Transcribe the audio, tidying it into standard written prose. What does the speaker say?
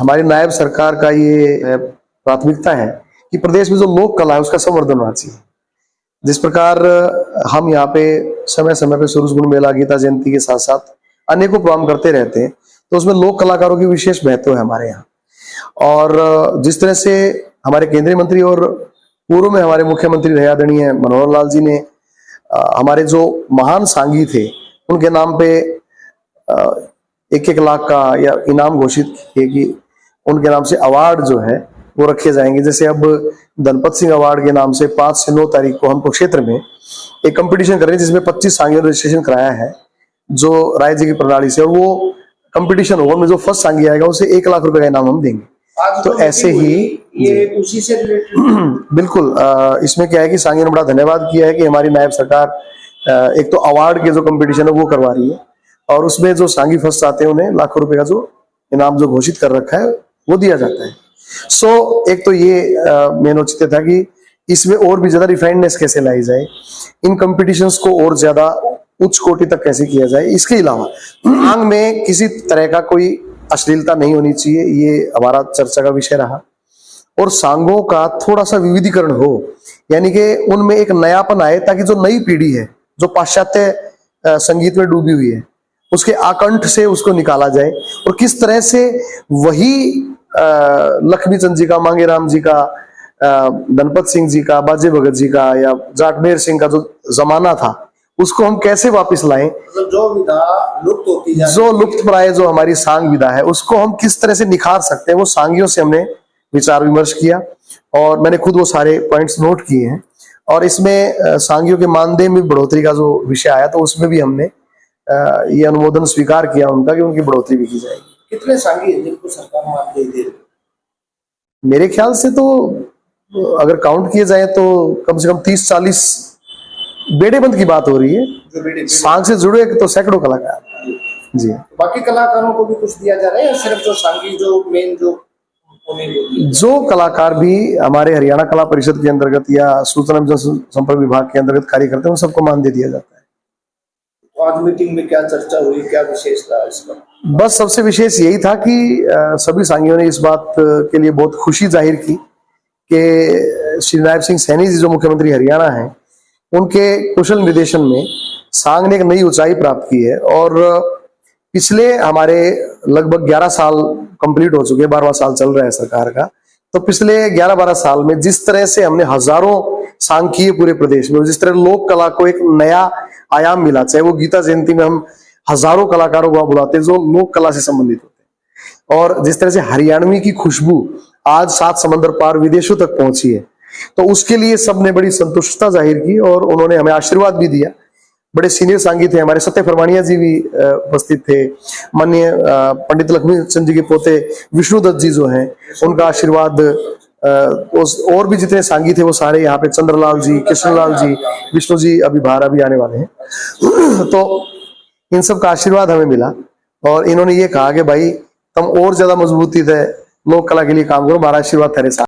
हमारी नायब सरकार का ये प्राथमिकता है कि प्रदेश में जो लोक कला है उसका संवर्धन होना चाहिए। जिस प्रकार हम यहाँ पे समय समय पे सूरजकुंड मेला, गीता जयंती के साथ साथ अनेकों प्रोग्राम करते रहते हैं, तो उसमें लोक कलाकारों की विशेष महत्व है हमारे यहाँ। और जिस तरह से हमारे केंद्रीय मंत्री और पूर्व में हमारे मुख्यमंत्री रहे आदरणीय मनोहर लाल जी ने हमारे जो महान सांगी थे उनके नाम पे 1-1 लाख का या इनाम घोषित किए कि उनके नाम से अवार्ड जो है वो रखे जाएंगे। जैसे अब धनपत सिंह अवार्ड के नाम से 5 से 9 तारीख को हम कुरुक्षेत्र में एक कंपटीशन कर रहे हैं जिसमें 25 सांगियों ने रजिस्ट्रेशन कराया है जो राय जी की प्रणाली से, और वो कंपटीशन होगा में जो फर्स्ट सांगी आएगा उसे 1 लाख रुपए का इनाम हम देंगे। तो ऐसे ही ये उसी से बिल्कुल इसमें क्या है कि सांगियों ने बड़ा धन्यवाद किया है कि हमारी नायब सरकार एक तो अवार्ड के जो कंपटीशन है वो करवा रही है और उसमें जो सांगी फर्स्ट आते हैं उन्हें लाखों रुपए का जो इनाम जो घोषित कर रखा है वो दिया जाता है। एक तो ये मेन औचित्य था कि इसमें और भी ज्यादा रिफाइंडनेस कैसे लाई जाए, इन कंपटीशंस को और ज्यादा उच्च कोटि तक कैसे किया जाए। इसके अलावा सांग में किसी तरह का कोई अश्लीलता नहीं होनी चाहिए, ये हमारा चर्चा का विषय रहा। और सांगों का थोड़ा सा विविधीकरण हो, यानी कि उनमें एक नयापन आए ताकि जो नई पीढ़ी है जो पाश्चात्य संगीत में डूबी हुई है उसके आकंठ से उसको निकाला जाए और किस तरह से वही लक्ष्मी चंद जी का, मांगेराम जी का, धनपत सिंह जी का, बाजे भगत जी का या जाटमेर सिंह का जो जमाना था उसको हम कैसे वापस लाएं। जो विधा लुप्त होती है, जो लुप्त प्राय जो हमारी सांग विधा है उसको हम किस तरह से निखार सकते हैं, वो सांगियों से हमने विचार विमर्श किया और मैंने खुद वो सारे पॉइंट्स नोट किए हैं। और इसमें सांगियों के मानदेय में बढ़ोतरी का जो विषय आया तो उसमें भी हमने ये अनुमोदन स्वीकार किया उनका कि उनकी बढ़ोतरी भी की जाएगी। कितने सांगी हैं जिनको सरकार मानदेय दे रही है? मेरे ख्याल से तो अगर काउंट किए जाए तो कम से कम 30-40 बेड़ेबंद की बात हो रही है। जो सांग से जुड़े तो सैकड़ों कलाकार जी। बाकी कलाकारों को भी कुछ दिया जा रहा है या सिर्फ जो सांगी जो मेन जो कलाकार भी हमारे हरियाणा कला परिषद के अंतर्गत या सूचना एवं जनसंपर्क विभाग के अंतर्गत कार्य करते हैं उन सबको मानदेय दिया जाता है। तो आज मीटिंग में क्या चर्चा हुई, क्या विशेष था इसका? बस सबसे विशेष यही था कि सभी सांगियों ने इस बात के लिए बहुत खुशी जाहिर की कि श्री नायब सिंह सैनी जी जो मुख्यमंत्री हरियाणा हैं उनके कुशल निर्देशन में सांग ने एक नई ऊंचाई प्राप्त की है। और पिछले हमारे लगभग 11 साल कंप्लीट हो चुके हैं, 12वां साल चल रहा है सरकार का। तो पिछले 11-12 साल में जिस तरह से हमने हजारों सांग किए पूरे प्रदेश में, जिस तरह लोक कला को एक नया आयाम मिला, चाहे वो गीता जयंती में हम हजारों कलाकारों को बुलाते हैं जो लोक कला से संबंधित होते हैं, और जिस तरह से हरियाणवी की खुशबू आज 7 समंदर पार विदेशों तक पहुंची है, तो उसके लिए सबने बड़ी संतुष्टता जाहिर की और उन्होंने हमें आशीर्वाद भी दिया। बड़े सीनियर सांगी थे, हमारे सत्य फरमानिया जी भी उपस्थित थे, माननीय पंडित लक्ष्मी चंद जी के पोते विष्णुदत्त जी जो हैं उनका आशीर्वाद, और भी जितने सांगी थे वो सारे यहाँ पे, चंद्रलाल जी, कृष्णलाल जी, विष्णु जी अभी बाहर अभी आने वाले हैं तो इन सब का आशीर्वाद हमें मिला और इन्होंने ये कहा कि भाई तुम और ज्यादा मजबूती से लोक कला के लिए काम करो, हमारा आशीर्वाद तेरे साथ।